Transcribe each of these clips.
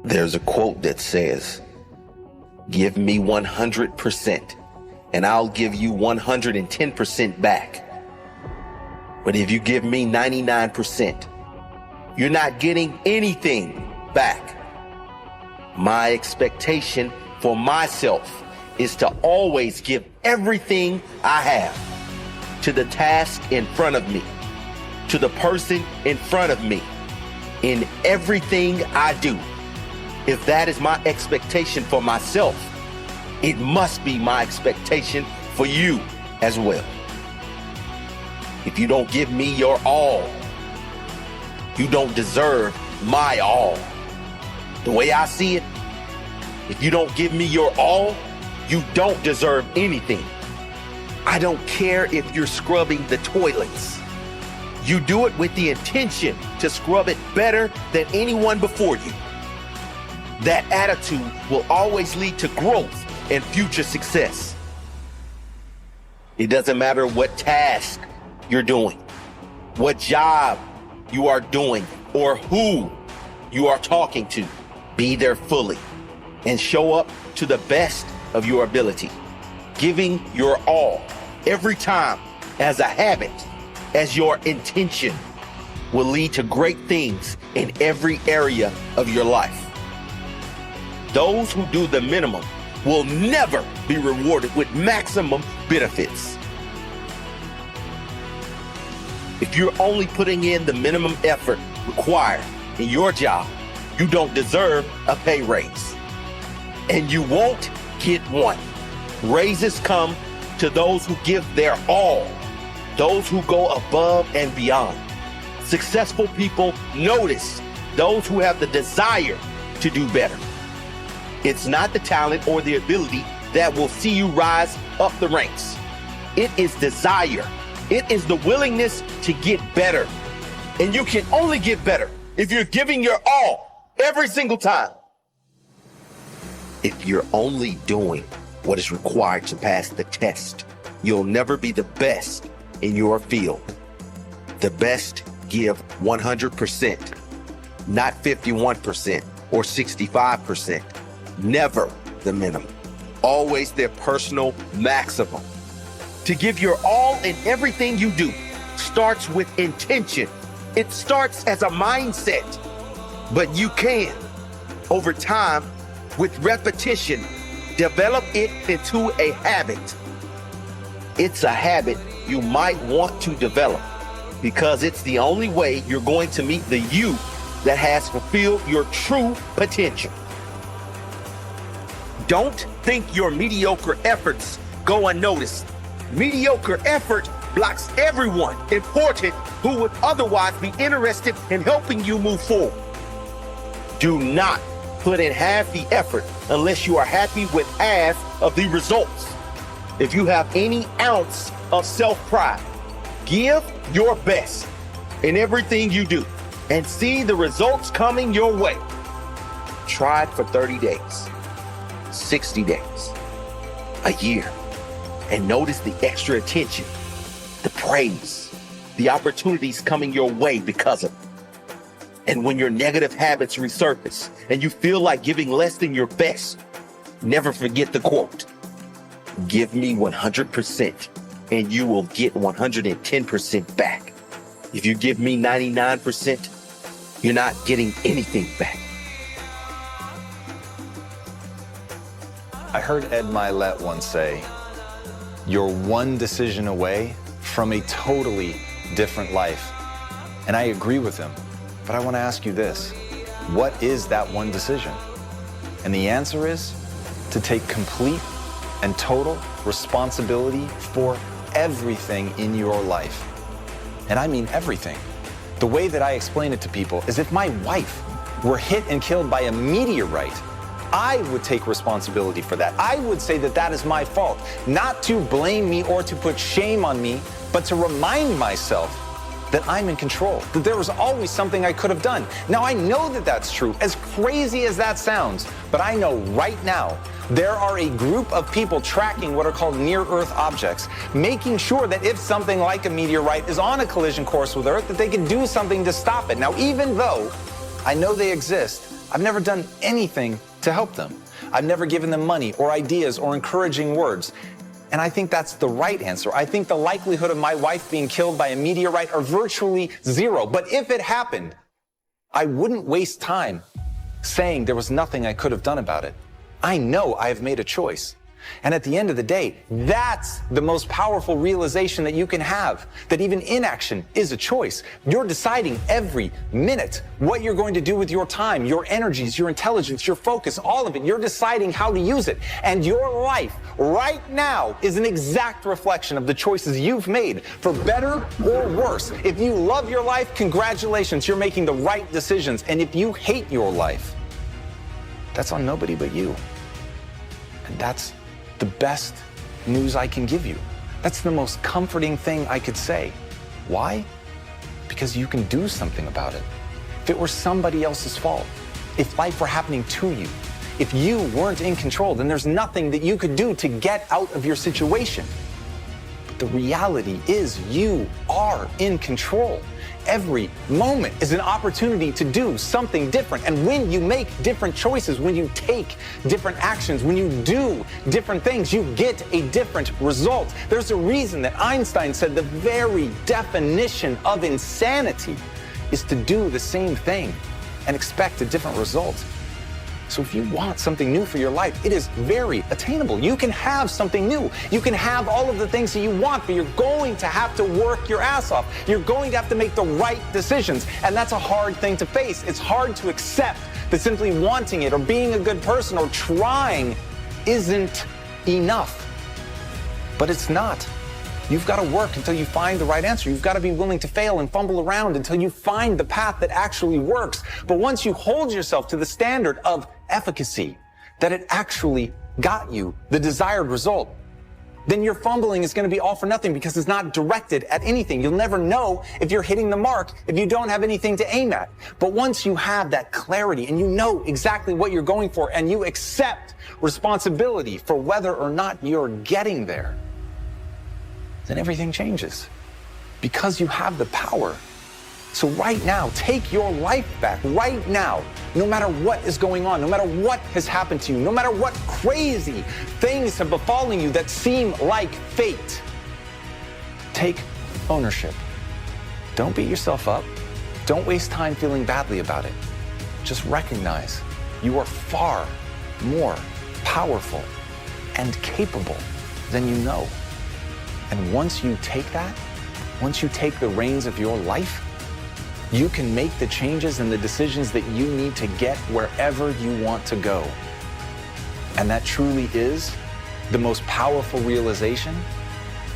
There's a quote that says, give me 100% and I'll give you 110% back. But if you give me 99%, you're not getting anything back. My expectation for myself is to always give everything I have to the task in front of me, to the person in front of me, in everything I do. If that is my expectation for myself, it must be my expectation for you as well. If you don't give me your all, you don't deserve my all. The way I see it, if you don't give me your all, you don't deserve anything. I don't care if you're scrubbing the toilets. You do it with the intention to scrub it better than anyone before you. That attitude will always lead to growth and future success. It doesn't matter what task you're doing, what job you are doing, or who you are talking to. Be there fully and show up to the best of your ability, giving your all every time as a habit, as your intention, will lead to great things in every area of your life. Those who do the minimum will never be rewarded with maximum benefits. If you're only putting in the minimum effort required in your job, you don't deserve a pay raise. And you won't get one. Raises come to those who give their all, those who go above and beyond. Successful people notice those who have the desire to do better. It's not the talent or the ability that will see you rise up the ranks. It is desire. It is the willingness to get better. And you can only get better if you're giving your all every single time. If you're only doing what is required to pass the test, you'll never be the best in your field. The best give 100%, not 51% or 65%. Never the minimum, always their personal maximum. To give your all in everything you do starts with intention. It starts as a mindset, but you can, over time, with repetition, develop it into a habit. It's a habit you might want to develop because it's the only way you're going to meet the you that has fulfilled your true potential. Don't think your mediocre efforts go unnoticed. Mediocre effort blocks everyone important who would otherwise be interested in helping you move forward. Do not put in half the effort unless you are happy with half of the results. If you have any ounce of self-pride, give your best in everything you do and see the results coming your way. Try it for 30 days. 60 days, a year, and notice the extra attention, the praise, the opportunities coming your way because of it. And when your negative habits resurface and you feel like giving less than your best, never forget the quote, give me 100% and you will get 110% back. If you give me 99%, you're not getting anything back. I heard Ed Milet once say, you're one decision away from a totally different life. And I agree with him, but I want to ask you this. What is that one decision? And the answer is to take complete and total responsibility for everything in your life. And I mean everything. The way that I explain it to people is if my wife were hit and killed by a meteorite, I would take responsibility for that. I would say that that is my fault, not to blame me or to put shame on me, but to remind myself that I'm in control, that there was always something I could have done. Now, I know that that's true, as crazy as that sounds, but I know right now there are a group of people tracking what are called near-Earth objects, making sure that if something like a meteorite is on a collision course with Earth, that they can do something to stop it. Now, even though I know they exist, I've never done anything to help them. I've never given them money or ideas or encouraging words. And I think that's the right answer. I think the likelihood of my wife being killed by a meteorite are virtually zero. But if it happened, I wouldn't waste time saying there was nothing I could have done about it. I know I have made a choice. And at the end of the day, that's the most powerful realization that you can have, that even inaction is a choice. You're deciding every minute what you're going to do with your time, your energies, your intelligence, your focus, all of it. You're deciding how to use it. And your life right now is an exact reflection of the choices you've made, for better or worse. If you love your life, congratulations, you're making the right decisions. And if you hate your life, that's on nobody but you. And that's the best news I can give you. That's the most comforting thing I could say. Why? Because you can do something about it. If it were somebody else's fault, if life were happening to you, if you weren't in control, then there's nothing that you could do to get out of your situation. But the reality is you are in control. Every moment is an opportunity to do something different. And when you make different choices, when you take different actions, when you do different things, you get a different result. There's a reason that Einstein said the very definition of insanity is to do the same thing and expect a different result. So if you want something new for your life, it is very attainable. You can have something new. You can have all of the things that you want, but you're going to have to work your ass off. You're going to have to make the right decisions. And that's a hard thing to face. It's hard to accept that simply wanting it or being a good person or trying isn't enough. But it's not. You've got to work until you find the right answer. You've got to be willing to fail and fumble around until you find the path that actually works. But once you hold yourself to the standard of efficacy, that it actually got you the desired result, then your fumbling is going to be all for nothing because it's not directed at anything. You'll never know if you're hitting the mark if you don't have anything to aim at. But once you have that clarity and you know exactly what you're going for and you accept responsibility for whether or not you're getting there, then everything changes because you have the power. So right now, take your life back right now, no matter what is going on, no matter what has happened to you, no matter what crazy things have befallen you that seem like fate. Take ownership. Don't beat yourself up. Don't waste time feeling badly about it. Just recognize you are far more powerful and capable than you know. And once you take that, once you take the reins of your life, you can make the changes and the decisions that you need to get wherever you want to go. And that truly is the most powerful realization,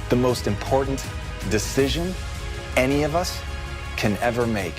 the most important decision any of us can ever make.